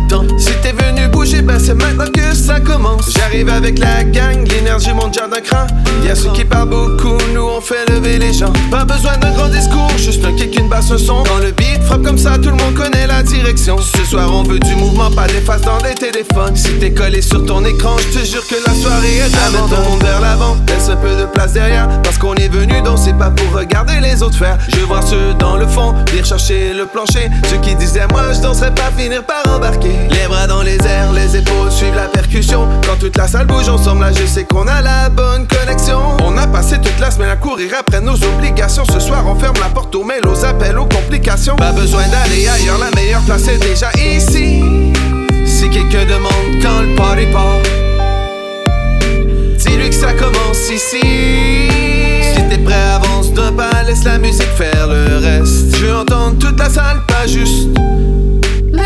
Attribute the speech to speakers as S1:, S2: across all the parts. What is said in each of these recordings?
S1: temps. Si t'es venu bouger, ben c'est maintenant que ça commence. J'arrive avec la gang, l'énergie monte déjà d'un cran. Y'a ceux qui parlent beaucoup, nous on fait lever les gens. Pas besoin d'un grand discours, juste un kick, une basse, un son. Quand le beat frappe comme ça, tout le monde connaît la direction. Ce soir on veut du mouvement, pas des faces dans les téléphones. Si t'es collé sur ton écran, je te jure que la soirée est à mettre ton monde vers l'avant. Laisse un peu de place derrière, parce qu'on est venu danser, pas pour regarder les autres faire. Je veux voir ceux dans le fond, venir chercher le plancher. Ceux qui disaient moi je danserais pas, finir par embarquer. Les bras dans les airs, les épaules suivent la percussion. Quand toute la salle bouge ensemble, là je sais qu'on a la bonne connexion. On a passé toute la semaine à courir après nos obligations. Ce soir on ferme la porte aux mails, aux appels, aux complications. Pas besoin d'aller ailleurs, la meilleure place est déjà ici. Si quelqu'un demande quand le party part, dis-lui que ça commence ici. Si t'es prêt, avance d'un pas, laisse la musique faire le reste. Je veux entendre toute la salle, pas juste les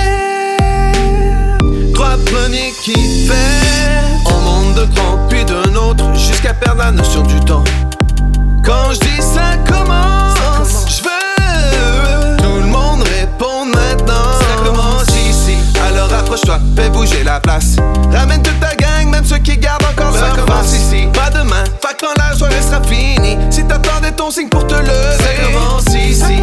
S1: trois premiers qui fait. On monte de cran, puis d'un autre, jusqu'à perdre la notion du temps. Quand je dis ça commence, je veux tout le monde répondre maintenant. Ça commence ici, alors approche-toi, fais bouger la place. Ramène toute ta gang, même ceux qui gardent encore leur place. Ça commence ici, pas demain, pas quand la soirée sera finie. Si t'attendais ton signe pour te lever, ça commence ici.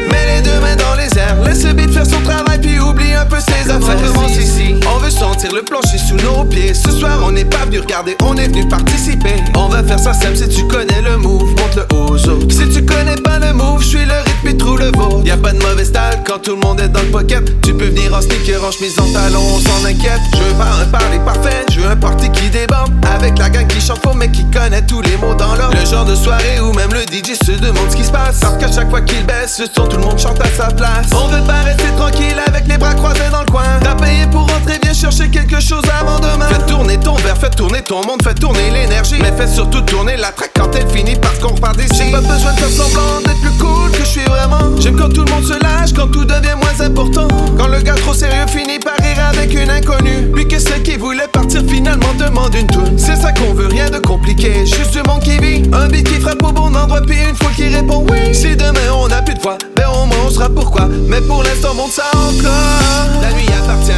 S1: Mets les deux mains dans les airs, laisse le beat faire son travail, puis oublie un peu ses affaires. Ça commence ici. On veut sentir le plancher sous nos pieds. Ce soir on n'est pas venu regarder, on est venu participer. On va faire ça simple, si tu connais le move, monte le haut aux autres. Si tu connais pas le move, je suis le rythme et trouve le vôtre. Y'a pas de mauvais style quand tout le monde est dans le pocket. Tu peux venir en sneaker, en chemise, en talon, on s'en inquiète. Je veux pas un party parfait, je veux un party qui déborde. Avec la gang qui chante faux mais qui connaît tous les mots dans l'ordre. Le genre de soirée où même le DJ se demande ce qui se passe. Parce qu'à chaque fois qu'il baisse le son, tout le monde chante à sa place. On veut pas rester tranquille avec les bras croisés dans le coin. T'as payé pour rentrer, viens chercher quelque chose avant demain. Fais tourner ton verre, fais tourner ton monde, fais tourner l'énergie. Mais fais surtout tourner la track quand elle finit parce qu'on repart d'ici. J'ai pas besoin de faire semblant d'être plus cool que je suis vraiment. J'aime quand tout le monde se lâche, quand tout devient moins important. Quand le gars trop sérieux finit par rire avec une inconnue. Puis que celle qui voulait partir finalement demande une toune. C'est ça qu'on veut, rien de compliqué, juste du monde qui vit. Un beat qui frappe au bon endroit puis une foule qui répond oui. Si demain on a plus de voix, ben au moins on saura pourquoi. Mais pour l'instant monte ça encore. La nuit appartient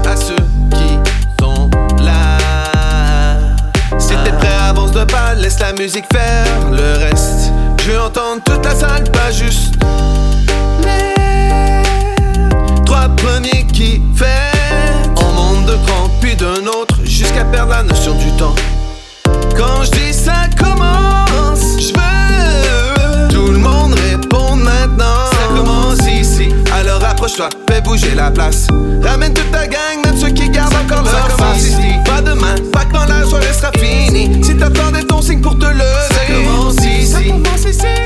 S1: à ceux qui sont là. Si t'es prêt, avance de pas, laisse la musique faire le reste. Je veux entendre toute la salle, pas juste les trois premiers qui fait. On monte de cran, puis d'un autre, jusqu'à perdre la notion du temps. Quand je dis ça commence, je veux tout le monde répondre maintenant. Ça commence ici, alors approche-toi, fais bouger la place. Ramène toute ta gang, même ceux qui gardent encore leur face ici. Pas demain, pas quand la soirée sera finie. Si t'attendais ton signe pour te lever, ça commence ici.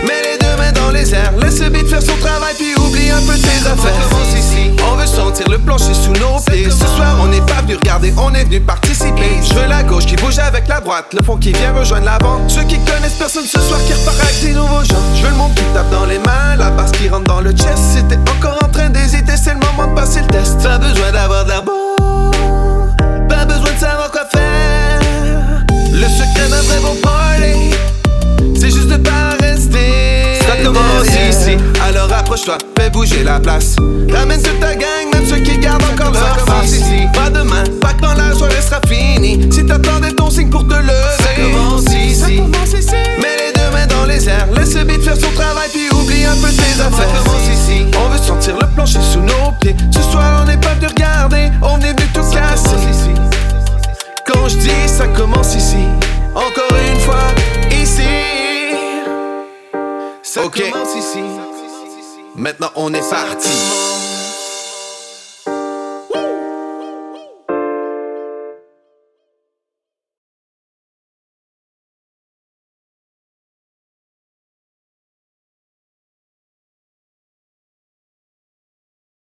S1: Mets les deux mains dans les airs, laisse le beat faire son travail, puis oublie un peu tes affaires. Ça commence ici. On veut sentir le plancher sous nos pieds. Ce soir on n'est pas venu regarder, on est venu participer. Je veux la gauche qui bouge avec la droite, le fond qui vient rejoindre l'avant. Ceux qui connaissent personne ce soir qui repart avec des nouveaux gens. Je veux le monde qui tape dans les mains, la basse qui rentre dans le chest. Si t'es encore en train d'hésiter, c'est le moment de passer le test. Pas besoin d'avoir de la bon, pas besoin de savoir quoi faire. Le secret d'un vrai bon party, c'est juste de pas rester. Ça commence ici, alors approche-toi, fais bouger la place. Ramène toute ta gang, même ceux qui gardent encore leur face ici. Pas demain, pas quand la soirée sera finie. Si t'attendais ton signe pour te lever, ça commence ici. Mets les deux mains dans les airs, laisse le beat faire son travail, puis oublie un peu tes affaires. Ça commence ici. On veut sentir le plancher sous nos pieds. Ce soir on n'est pas venu regarder, on est venu tout casser. Quand je dis ça commence ici, encore une fois ici. Ça commence ici. Maintenant on est parti.